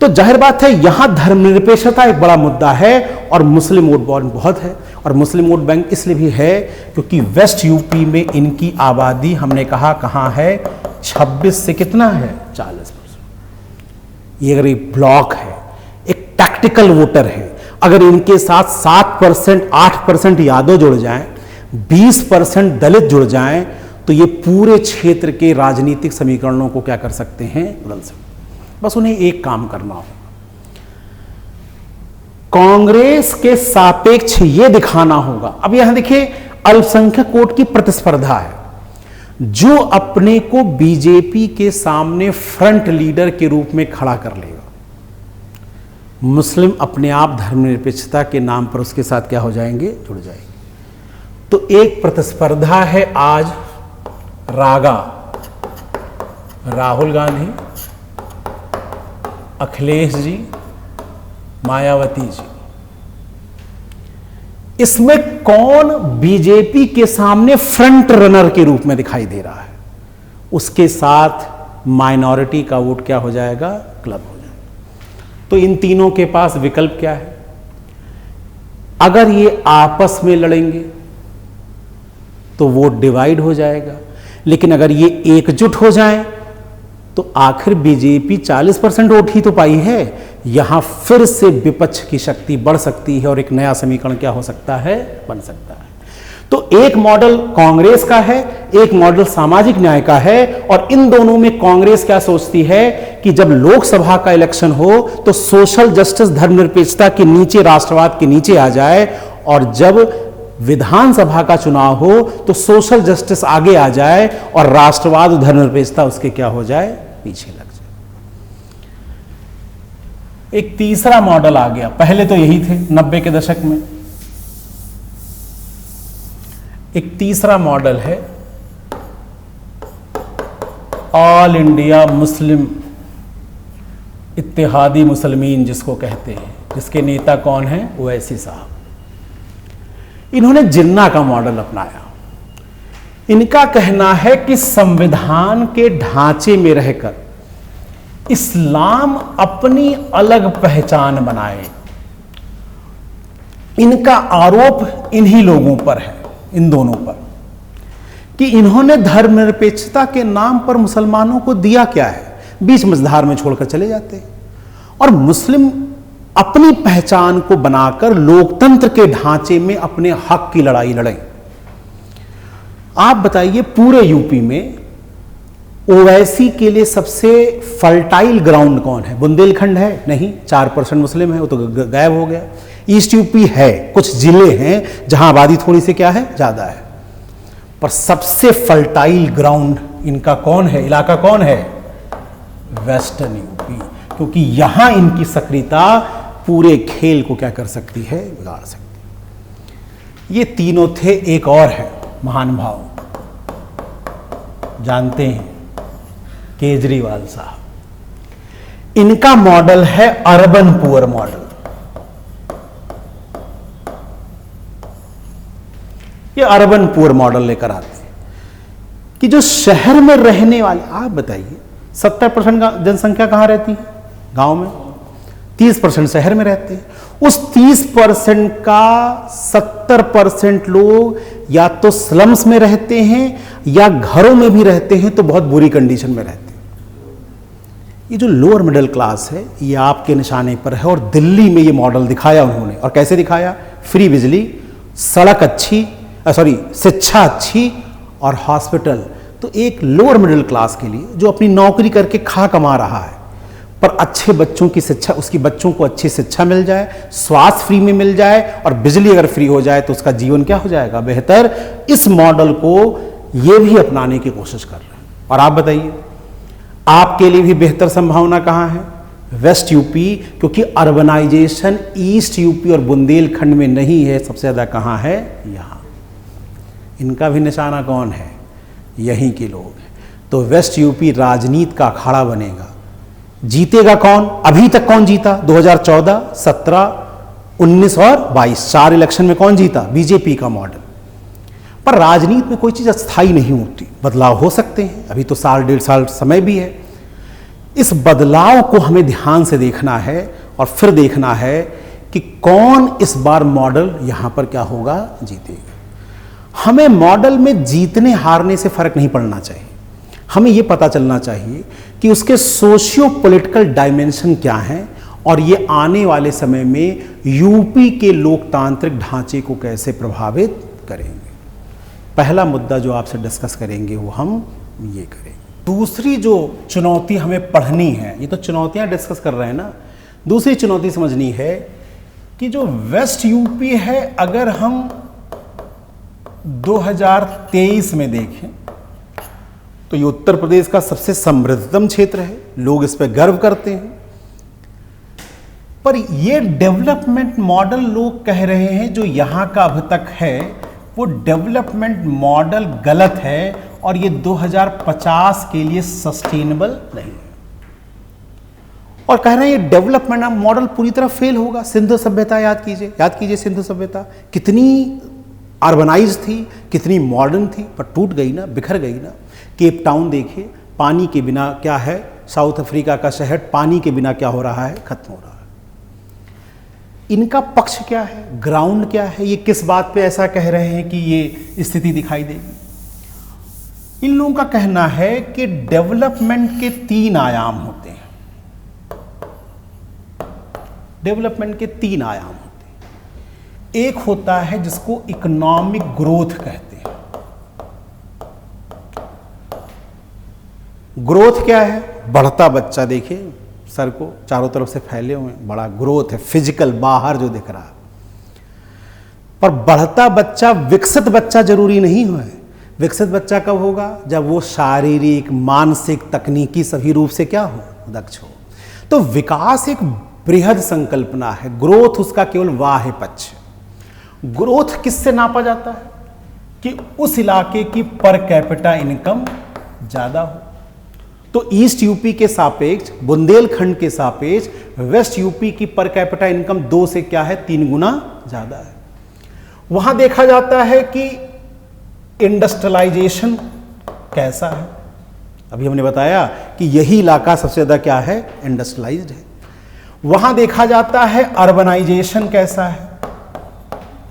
A: तो जाहिर बात है यहां धर्मनिरपेक्षता एक बड़ा मुद्दा है, और मुस्लिम वोट बैंक बहुत है। और मुस्लिम वोट बैंक इसलिए भी है क्योंकि वेस्ट यूपी में इनकी आबादी हमने कहा कहां है? 26 से कितना है? 40%। ये अगर एक ब्लॉक है, एक टैक्टिकल वोटर है, अगर इनके साथ 7%, 8% यादव जुड़ जाएं, 20% दलित जुड़ जाएं, तो ये पूरे क्षेत्र के राजनीतिक समीकरणों को क्या कर सकते हैं? बदल सकते हैं। बस उन्हें एक काम करना हो, कांग्रेस के सापेक्ष ये दिखाना होगा। अब यहां देखिए अल्पसंख्यक वोट की प्रतिस्पर्धा है। जो अपने को बीजेपी के सामने फ्रंट लीडर के रूप में खड़ा कर लेगा, मुस्लिम अपने आप धर्मनिरपेक्षता के नाम पर उसके साथ क्या हो जाएंगे? जुड़ जाएंगे। तो एक प्रतिस्पर्धा है आज रागा राहुल गांधी, अखिलेश जी, मायावती जी। इसमें कौन बीजेपी के सामने फ्रंट रनर के रूप में दिखाई दे रहा है, उसके साथ माइनॉरिटी का वोट क्या हो जाएगा, क्लब हो जाएगा। तो इन तीनों के पास विकल्प क्या है? अगर ये आपस में लड़ेंगे तो वोट डिवाइड हो जाएगा, लेकिन अगर ये एकजुट हो जाएं तो आखिर बीजेपी 40% वोट ही तो पाई है। यहां फिर से विपक्ष की शक्ति बढ़ सकती है और एक नया समीकरण क्या हो सकता है, बन सकता है। तो एक मॉडल कांग्रेस का है, एक मॉडल सामाजिक न्याय का है, और इन दोनों में कांग्रेस क्या सोचती है कि जब लोकसभा का इलेक्शन हो तो सोशल जस्टिस, धर्मनिरपेक्षता के नीचे, राष्ट्रवाद के नीचे आ जाए, और जब विधानसभा का चुनाव हो तो सोशल जस्टिस आगे आ जाए और राष्ट्रवाद, धर्मनिरपेक्षता उसके क्या हो जाए, पीछे लग जाए। एक तीसरा मॉडल आ गया, पहले तो यही थे 90 के दशक में। एक तीसरा मॉडल है ऑल इंडिया मुस्लिम इत्तेहादी मुसलमीन जिसको कहते हैं, जिसके नेता कौन है, ओवैसी साहब। इन्होंने जिन्ना का मॉडल अपनाया। इनका कहना है कि संविधान के ढांचे में रहकर इस्लाम अपनी अलग पहचान बनाए। इनका आरोप इन्हीं लोगों पर है, इन दोनों पर, कि इन्होंने धर्मनिरपेक्षता के नाम पर मुसलमानों को दिया क्या है, बीच मझधार में छोड़कर चले जाते हैं। और मुस्लिम अपनी पहचान को बनाकर लोकतंत्र के ढांचे में अपने हक की लड़ाई लड़ें। आप बताइए, पूरे यूपी में ओवैसी के लिए सबसे फर्टाइल ग्राउंड कौन है? बुंदेलखंड है? नहीं, 4% मुस्लिम है, वो तो गायब हो गया। ईस्ट यूपी है, कुछ जिले हैं जहां आबादी थोड़ी सी क्या है, ज्यादा है, पर सबसे फर्टाइल ग्राउंड इनका कौन है, इलाका कौन है? वेस्टर्न यूपी, क्योंकि यहां इनकी सक्रियता पूरे खेल को क्या कर सकती है, बिगाड़ सकती है। ये तीनों थे। एक और है महानुभाव, जानते हैं, केजरीवाल साहब। इनका मॉडल है अर्बन पुअर मॉडल। ये अर्बन पुअर मॉडल लेकर आते हैं कि जो शहर में रहने वाले, आप बताइए 70% का जनसंख्या कहां रहती है, गांव में, 30% शहर में रहते हैं। उस 30% का 70% लोग या तो स्लम्स में रहते हैं या घरों में भी रहते हैं तो बहुत बुरी कंडीशन में रहते हैं। ये जो लोअर मिडिल क्लास है ये आपके निशाने पर है, और दिल्ली में ये मॉडल दिखाया उन्होंने। और कैसे दिखाया? फ्री बिजली, सड़क अच्छी, शिक्षा अच्छी और हॉस्पिटल। तो एक लोअर मिडिल क्लास के लिए जो अपनी नौकरी करके खा कमा रहा है, पर अच्छे बच्चों की शिक्षा, उसकी बच्चों को अच्छी शिक्षा मिल जाए, स्वास्थ्य फ्री में मिल जाए, और बिजली अगर फ्री हो जाए तो उसका जीवन क्या हो जाएगा, बेहतर। इस मॉडल को ये भी अपनाने की कोशिश कर रहे हैं। और आप बताइए, आपके लिए भी बेहतर संभावना कहां है? वेस्ट यूपी, क्योंकि अर्बनाइजेशन ईस्ट यूपी और बुंदेलखंड में नहीं है, सबसे ज्यादा कहां है, यहां। इनका भी निशाना कौन है? यहीं के लोग हैं। तो वेस्ट यूपी राजनीति का अखाड़ा बनेगा। जीतेगा कौन? अभी तक कौन जीता? 2014, 17, 19 और 22, 4 इलेक्शन में कौन जीता? बीजेपी का मॉडल। पर राजनीति में कोई चीज अस्थायी नहीं होती, बदलाव हो सकते हैं। अभी तो साल 1.5 साल समय भी है। इस बदलाव को हमें ध्यान से देखना है और फिर देखना है कि कौन इस बार मॉडल यहां पर क्या होगा, जीतेगा। हमें मॉडल में जीतने हारने से फर्क नहीं पड़ना चाहिए। हमें यह पता चलना चाहिए कि उसके सोशियो पॉलिटिकल डायमेंशन क्या हैं और ये आने वाले समय में यूपी के लोकतांत्रिक ढांचे को कैसे प्रभावित करेंगे। पहला मुद्दा जो आपसे डिस्कस करेंगे वो हम ये करेंगे। दूसरी जो चुनौती हमें पढ़नी है, ये तो चुनौतियां डिस्कस कर रहे हैं ना, दूसरी चुनौती समझनी है कि जो वेस्ट यूपी है, अगर हम 2023 में देखें तो ये उत्तर प्रदेश का सबसे समृद्धतम क्षेत्र है, लोग इस पर गर्व करते हैं। पर ये डेवलपमेंट मॉडल लोग कह रहे हैं जो यहां का अब तक है वो डेवलपमेंट मॉडल गलत है और ये 2050 के लिए सस्टेनेबल नहीं है। और कह रहे हैं ये डेवलपमेंट मॉडल पूरी तरह फेल होगा। सिंधु सभ्यता याद कीजिए सिंधु सभ्यता कितनी अर्बनाइज थी, कितनी मॉडर्न थी, पर टूट गई ना, बिखर गई ना। केप टाउन देखिए, पानी के बिना क्या है, साउथ अफ्रीका का शहर पानी के बिना क्या हो रहा है, खत्म हो रहा है। इनका पक्ष क्या है, ग्राउंड क्या है, ये किस बात पे ऐसा कह रहे हैं कि ये स्थिति दिखाई देगी। इन लोगों का कहना है कि डेवलपमेंट के 3 आयाम होते हैं। डेवलपमेंट के 3 आयाम होते हैं। एक होता है जिसको इकोनॉमिक ग्रोथ कहते हैं। ग्रोथ क्या है, बढ़ता बच्चा, देखिए सर को चारों तरफ से फैले हुए हैं, बड़ा ग्रोथ है, फिजिकल बाहर जो दिख रहा है। पर बढ़ता बच्चा विकसित बच्चा जरूरी नहीं है। विकसित बच्चा कब होगा, जब वो शारीरिक, मानसिक, तकनीकी सभी रूप से क्या हो, दक्ष हो। तो विकास एक बृहद संकल्पना है, ग्रोथ उसका केवल बाह्य पक्ष। ग्रोथ किससे नापा जाता है कि उस इलाके की पर कैपिटा इनकम ज्यादा हो। तो ईस्ट यूपी के सापेक्ष, बुंदेलखंड के सापेक्ष वेस्ट यूपी की पर कैपिटा इनकम 2 से क्या है, 3 गुना ज्यादा है। वहां देखा जाता है कि इंडस्ट्रियलाइजेशन कैसा है। अभी हमने बताया कि यही इलाका सबसे ज्यादा क्या है, इंडस्ट्रियलाइज्ड है। वहां देखा जाता है अर्बनाइजेशन कैसा है,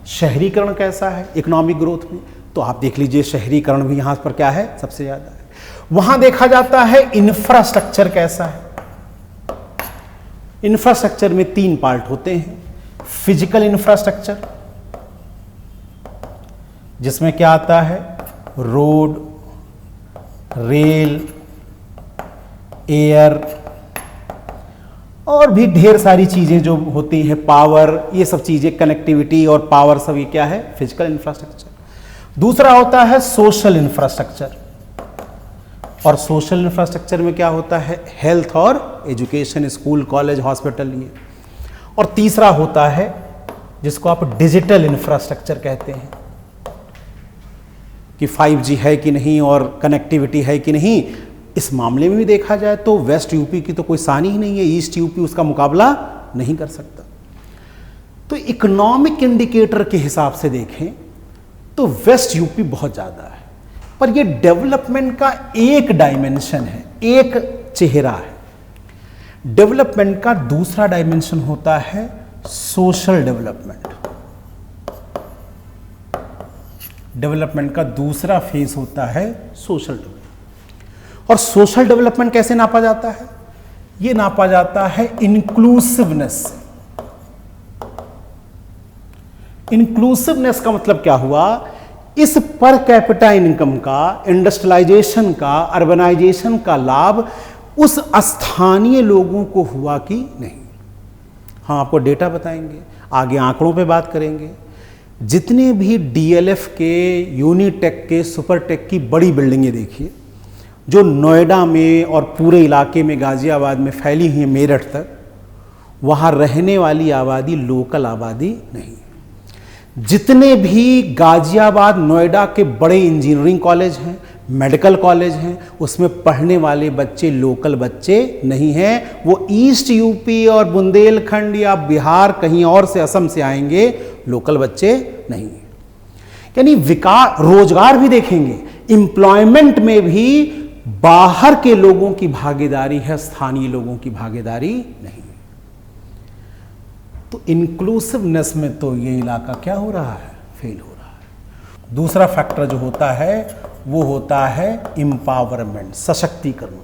A: शहरीकरण कैसा है इकोनॉमिक ग्रोथ में। तो आप देख लीजिए शहरीकरण भी यहां पर क्या है, सबसे ज्यादा है। वहां देखा जाता है इंफ्रास्ट्रक्चर कैसा है। इंफ्रास्ट्रक्चर में 3 पार्ट होते हैं। फिजिकल इंफ्रास्ट्रक्चर, जिसमें क्या आता है, रोड, रेल, एयर और भी ढेर सारी चीजें जो होती है, पावर, ये सब चीजें, कनेक्टिविटी और पावर, सब ये क्या है, फिजिकल इंफ्रास्ट्रक्चर। दूसरा होता है सोशल इंफ्रास्ट्रक्चर, और सोशल इंफ्रास्ट्रक्चर में क्या होता है, हेल्थ और एजुकेशन, स्कूल, कॉलेज, हॉस्पिटल, ये। और तीसरा होता है जिसको आप डिजिटल इंफ्रास्ट्रक्चर कहते हैं, कि 5G है कि नहीं और कनेक्टिविटी है कि नहीं। इस मामले में भी देखा जाए तो वेस्ट यूपी की तो कोई सानी ही नहीं है, ईस्ट यूपी उसका मुकाबला नहीं कर सकता। तो इकोनॉमिक इंडिकेटर के हिसाब से देखें तो वेस्ट यूपी बहुत ज्यादा है, पर ये डेवलपमेंट का एक डायमेंशन है, एक चेहरा है। डेवलपमेंट का दूसरा डायमेंशन होता है सोशल डेवलपमेंट। डेवलपमेंट का दूसरा फेज होता है सोशल डेवलपमेंट। और सोशल डेवलपमेंट कैसे नापा जाता है, ये नापा जाता है इंक्लूसिवनेस से। इंक्लूसिवनेस का मतलब क्या हुआ, इस पर कैपिटा इनकम का, इंडस्ट्रियलाइजेशन का, अर्बनाइजेशन का लाभ उस स्थानीय लोगों को हुआ कि नहीं। हम आपको डेटा बताएंगे, आगे आंकड़ों पे बात करेंगे। जितने भी डीएलएफ के, यूनिटेक के, सुपरटेक की बड़ी बिल्डिंगें देखिए, जो नोएडा में और पूरे इलाके में, गाजियाबाद में फैली हुई है, मेरठ तक, वहाँ रहने वाली आबादी लोकल आबादी नहीं। जितने भी गाजियाबाद, नोएडा के बड़े इंजीनियरिंग कॉलेज हैं, मेडिकल कॉलेज हैं, उसमें पढ़ने वाले बच्चे लोकल बच्चे नहीं हैं। वो ईस्ट यूपी और बुंदेलखंड या बिहार, कहीं और से, असम से आएंगे, लोकल बच्चे नहीं। यानी विकास, रोजगार भी देखेंगे, एम्प्लॉयमेंट में भी बाहर के लोगों की भागीदारी है, स्थानीय लोगों की भागीदारी नहीं। तो इंक्लूसिवनेस में तो ये इलाका क्या हो रहा है, फेल हो रहा है। दूसरा फैक्टर जो होता है वो होता है एम्पावरमेंट, सशक्तिकरण।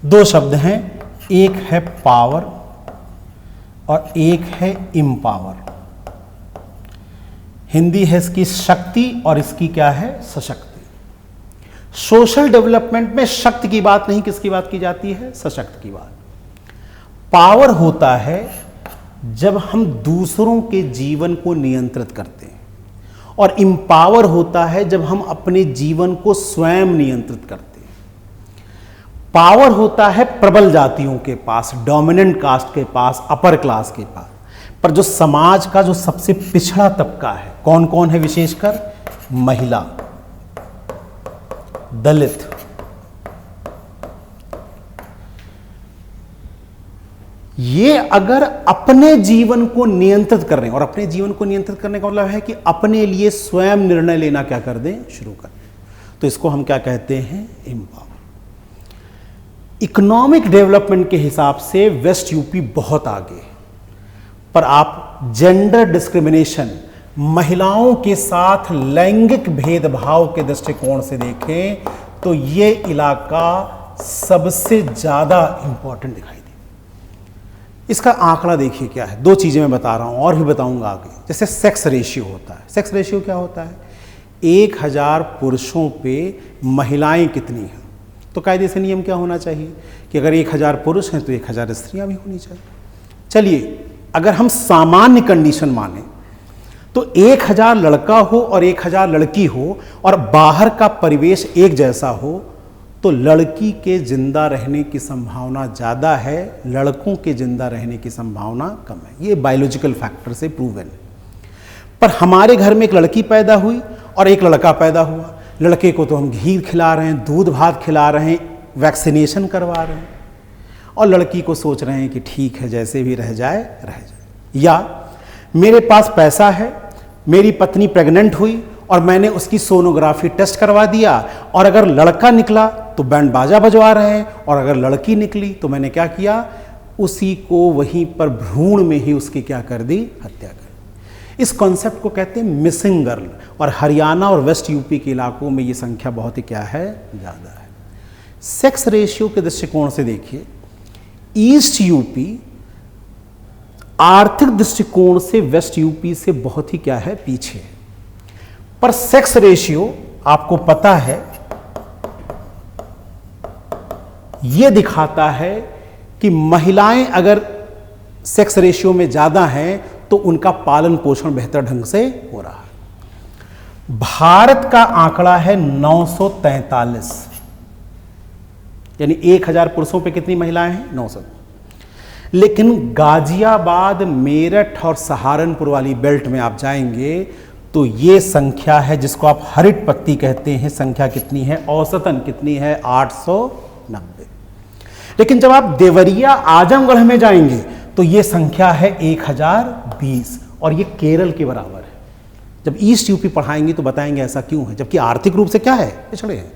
A: 2 शब्द हैं, एक है पावर और एक है एम्पावर। हिंदी है इसकी शक्ति और इसकी क्या है, सशक्ति। सोशल डेवलपमेंट में शक्ति की बात नहीं, किसकी बात की जाती है, सशक्त की बात। पावर होता है जब हम दूसरों के जीवन को नियंत्रित करते हैं, और एम्पावर होता है जब हम अपने जीवन को स्वयं नियंत्रित करते हैं। पावर होता है प्रबल जातियों के पास, डोमिनेंट कास्ट के पास, अपर क्लास के पास। पर जो समाज का जो सबसे पिछड़ा तबका है, कौन कौन है? विशेषकर महिला, दलित, ये अगर अपने जीवन को नियंत्रित कर रहे हैं, और अपने जीवन को नियंत्रित करने का मतलब है कि अपने लिए स्वयं निर्णय लेना क्या कर दें, शुरू कर दें, तो इसको हम क्या कहते हैं? एम्पावर। इकोनॉमिक डेवलपमेंट के हिसाब से वेस्ट यूपी बहुत आगे, पर आप जेंडर डिस्क्रिमिनेशन, महिलाओं के साथ लैंगिक भेदभाव के दृष्टिकोण से देखें तो ये इलाका सबसे ज्यादा इंपॉर्टेंट दिखाई दे। इसका आंकड़ा देखिए क्या है, दो चीजें मैं बता रहा हूं और भी बताऊंगा आगे। जैसे सेक्स रेशियो होता है, सेक्स रेशियो क्या होता है? 1000 पुरुषों पे महिलाएं कितनी हैं? तो कायदे से नियम क्या होना चाहिए कि अगर 1000 पुरुष हैं तो 1000 स्त्रियां भी होनी चाहिए। चलिए, अगर हम सामान्य कंडीशन माने तो 1000 लड़का हो और 1000 लड़की हो और बाहर का परिवेश एक जैसा हो तो लड़की के जिंदा रहने की संभावना ज़्यादा है, लड़कों के जिंदा रहने की संभावना कम है। ये बायोलॉजिकल फैक्टर से प्रूवन है। पर हमारे घर में एक लड़की पैदा हुई और एक लड़का पैदा हुआ। लड़के को तो हम घी खिला रहे हैं, दूध भात खिला रहे हैं, वैक्सीनेशन करवा रहे हैं, और लड़की को सोच रहे हैं कि ठीक है, जैसे भी रह जाए रह जाए। या मेरे पास पैसा है, मेरी पत्नी प्रेग्नेंट हुई और मैंने उसकी सोनोग्राफी टेस्ट करवा दिया, और अगर लड़का निकला तो बैंड बाजा बजवा रहे हैं, और अगर लड़की निकली तो मैंने क्या किया? उसी को वहीं पर भ्रूण में ही उसकी क्या कर दी? हत्या कर दी। इस कॉन्सेप्ट को कहते हैं मिसिंग गर्ल, और हरियाणा और वेस्ट यूपी के इलाकों में ये संख्या बहुत ही क्या है? ज़्यादा है। सेक्स रेशियो के दृष्टिकोण से देखिए, ईस्ट यूपी आर्थिक दृष्टिकोण से वेस्ट यूपी से बहुत ही क्या है? पीछे है। पर सेक्स रेशियो आपको पता है यह दिखाता है कि महिलाएं अगर सेक्स रेशियो में ज्यादा हैं तो उनका पालन पोषण बेहतर ढंग से हो रहा है। भारत का आंकड़ा है 943, यानी 1000 पुरुषों पे कितनी महिलाएं हैं? 900। लेकिन गाजियाबाद, मेरठ और सहारनपुर वाली बेल्ट में आप जाएंगे तो ये संख्या है जिसको आप हरित पत्ती कहते हैं, संख्या कितनी है? औसतन कितनी है? 890। लेकिन जब आप देवरिया, आजमगढ़ में जाएंगे तो ये संख्या है 1020, और ये केरल के बराबर है। जब ईस्ट यूपी पढ़ाएंगे तो बताएंगे ऐसा क्यों है, जबकि आर्थिक रूप से क्या है? पिछड़े हैं।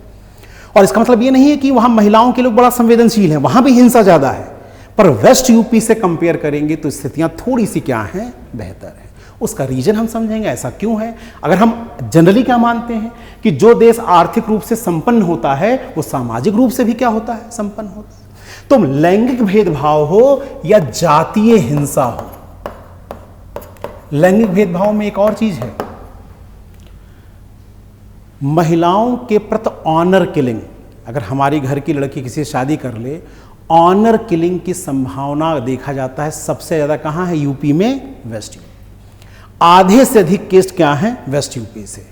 A: और इसका मतलब ये नहीं है कि वहां महिलाओं के लोग बड़ा संवेदनशील हैं, वहां भी हिंसा ज्यादा है, पर वेस्ट यूपी से कंपेयर करेंगे तो स्थितियां थोड़ी सी क्या हैं? बेहतर है। उसका रीजन हम समझेंगे ऐसा क्यों है। अगर हम जनरली क्या मानते हैं कि जो देश आर्थिक रूप से संपन्न होता है वो सामाजिक रूप से भी क्या होता है? संपन्न होता है। तो लैंगिक भेदभाव हो या जातीय हिंसा हो, लैंगिक भेदभाव में एक और चीज है, महिलाओं के प्रति ऑनर किलिंग। अगर हमारी घर की लड़की किसी से शादी कर ले, ऑनर किलिंग की संभावना देखा जाता है सबसे ज्यादा कहां है? यूपी में, वेस्ट यूपी। आधे से अधिक केस क्या हैं? वेस्ट यूपी से।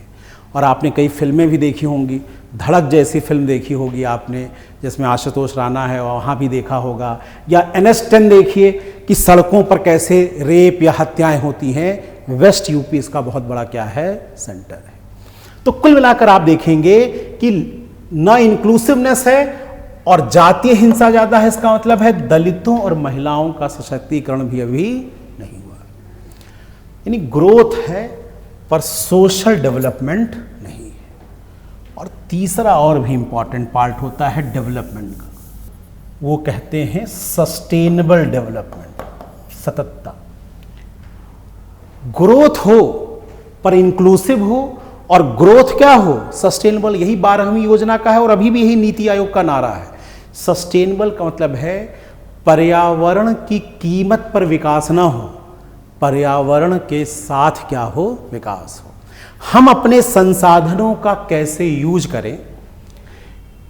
A: और आपने कई फिल्में भी देखी होंगी, धड़क जैसी फिल्म देखी होगी आपने, जिसमें आशुतोष राणा है, वहाँ भी देखा होगा। या NH10 देखिए कि सड़कों पर कैसे रेप या हत्याएं होती हैं। वेस्ट यूपी इसका बहुत बड़ा क्या है? सेंटर है। तो कुल मिलाकर आप देखेंगे कि न इंक्लूसिवनेस है और जातीय हिंसा ज़्यादा है। इसका मतलब है दलितों और महिलाओं का सशक्तिकरण भी अभी नहीं हुआ, यानी ग्रोथ है पर सोशल डेवलपमेंट नहीं है। और तीसरा और भी इंपॉर्टेंट पार्ट होता है डेवलपमेंट का, वो कहते हैं सस्टेनेबल डेवलपमेंट, सततता। ग्रोथ हो पर इंक्लूसिव हो, और ग्रोथ क्या हो? सस्टेनेबल। यही 12वीं योजना का है और अभी भी यही नीति आयोग का नारा है। सस्टेनेबल का मतलब है पर्यावरण की कीमत पर विकास ना हो, पर्यावरण के साथ क्या हो? विकास हो। हम अपने संसाधनों का कैसे यूज करें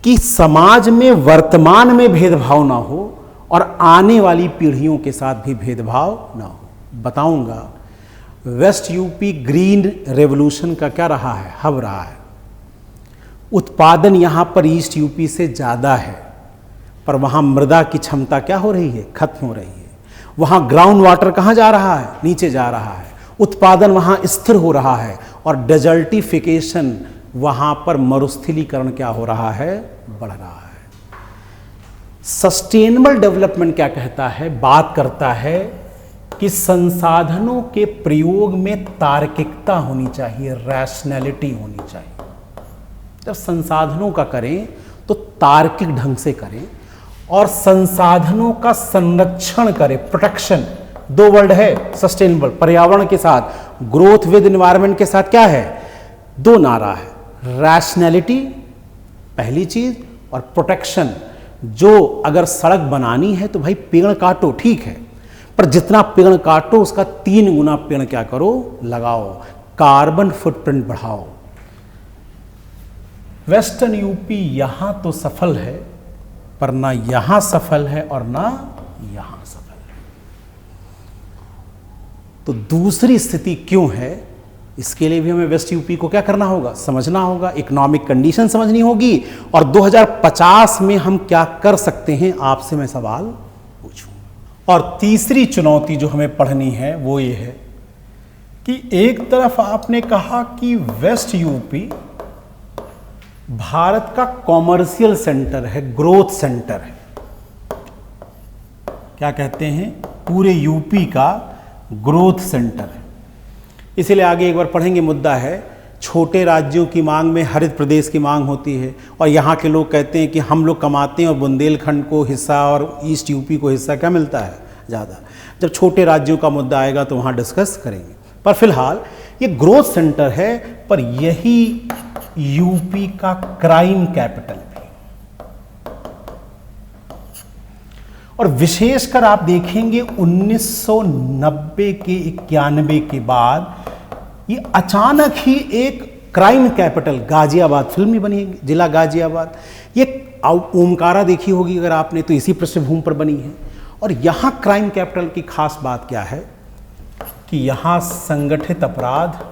A: कि समाज में वर्तमान में भेदभाव ना हो और आने वाली पीढ़ियों के साथ भी भेदभाव ना हो। बताऊंगा, वेस्ट यूपी ग्रीन रेवोल्यूशन का क्या रहा है? हब रहा है। उत्पादन यहां पर ईस्ट यूपी से ज्यादा है, पर वहां मृदा की क्षमता क्या हो रही है? खत्म हो रही है। वहां ग्राउंड वाटर कहां जा रहा है? नीचे जा रहा है। उत्पादन वहां स्थिर हो रहा है और डेजर्टिफिकेशन, वहां पर मरुस्थलीकरण क्या हो रहा है? बढ़ रहा है। सस्टेनेबल डेवलपमेंट क्या कहता है? बात करता है कि संसाधनों के प्रयोग में तार्किकता होनी चाहिए, रैशनैलिटी होनी चाहिए। जब संसाधनों का करें तो तार्किक ढंग से करें और संसाधनों का संरक्षण करें, प्रोटेक्शन। दो वर्ड है सस्टेनेबल, पर्यावरण के साथ, ग्रोथ विद एनवायरनमेंट के साथ क्या है? दो नारा है, रैशनैलिटी पहली चीज और प्रोटेक्शन। जो अगर सड़क बनानी है तो भाई पेड़ काटो, ठीक है, पर जितना पेड़ काटो उसका 3 गुना पेड़ क्या करो? लगाओ, कार्बन फुटप्रिंट बढ़ाओ। वेस्टर्न यूपी यहां तो सफल है, पर ना यहां सफल है और ना यहां सफल है। तो दूसरी स्थिति क्यों है? इसके लिए भी हमें वेस्ट यूपी को क्या करना होगा? समझना होगा, इकोनॉमिक कंडीशन समझनी होगी और 2050 में हम क्या कर सकते हैं, आपसे मैं सवाल पूछूं। और तीसरी चुनौती जो हमें पढ़नी है वो ये है कि एक तरफ आपने कहा कि वेस्ट यूपी भारत का कॉमर्शियल सेंटर है, ग्रोथ सेंटर है। क्या कहते हैं? पूरे यूपी का ग्रोथ सेंटर है। इसीलिए आगे एक बार पढ़ेंगे, मुद्दा है छोटे राज्यों की मांग में हरित प्रदेश की मांग होती है और यहाँ के लोग कहते हैं कि हम लोग कमाते हैं और बुंदेलखंड को हिस्सा और ईस्ट यूपी को हिस्सा क्या मिलता है? ज़्यादा। जब छोटे राज्यों का मुद्दा आएगा तो वहाँ डिस्कस करेंगे, पर फिलहाल ये ग्रोथ सेंटर है, पर यही यूपी का क्राइम कैपिटल भी। और विशेषकर आप देखेंगे 1990 के 91 के बाद ये अचानक ही एक क्राइम कैपिटल, गाजियाबाद फिल्म ही बनी है, जिला गाजियाबाद। ये ओमकारा देखी होगी अगर आपने, तो इसी पृष्ठभूमि पर बनी है। और यहां क्राइम कैपिटल की खास बात क्या है कि यहां संगठित अपराध,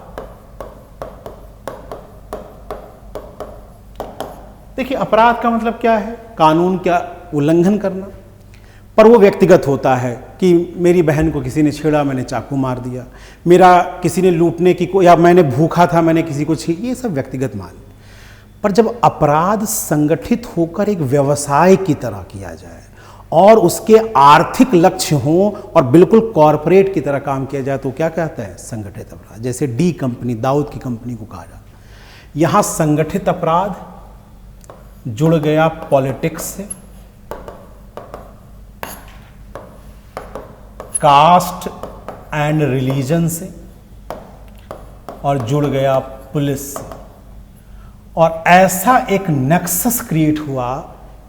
A: देखिए अपराध का मतलब क्या है? कानून का उल्लंघन करना, पर वो व्यक्तिगत होता है कि मेरी बहन को किसी ने छेड़ा, मैंने चाकू मार दिया, मेरा किसी ने लूटने की या मैंने भूखा था, मैंने किसी को छीन, ये सब व्यक्तिगत मान। पर जब अपराध संगठित होकर एक व्यवसाय की तरह किया जाए और उसके आर्थिक लक्ष्य हों और बिल्कुल कॉरपोरेट की तरह काम किया जाए तो क्या कहता है? संगठित अपराध। जैसे डी कंपनी, दाऊद की कंपनी को कहा जाता है। यहां संगठित अपराध जुड़ गया पॉलिटिक्स से, कास्ट एंड रिलीजन से, और जुड़ गया पुलिस से। और ऐसा एक नेक्सस क्रिएट हुआ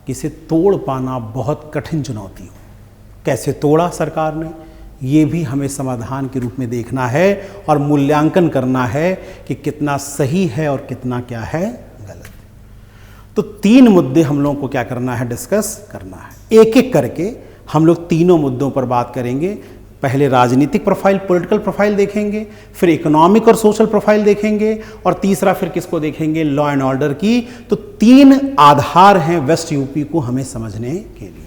A: कि इसे तोड़ पाना बहुत कठिन चुनौती हो। कैसे तोड़ा सरकार ने, ये भी हमें समाधान के रूप में देखना है और मूल्यांकन करना है कि कितना सही है और कितना क्या है गलत। तो 3 मुद्दे हम लोगों को क्या करना है? डिस्कस करना है। एक एक करके हम लोग तीनों मुद्दों पर बात करेंगे। पहले राजनीतिक प्रोफाइल, पॉलिटिकल प्रोफाइल देखेंगे, फिर इकोनॉमिक और सोशल प्रोफाइल देखेंगे, और तीसरा फिर किसको देखेंगे? लॉ एंड ऑर्डर की। तो 3 आधार हैं वेस्ट यूपी को हमें समझने के लिए।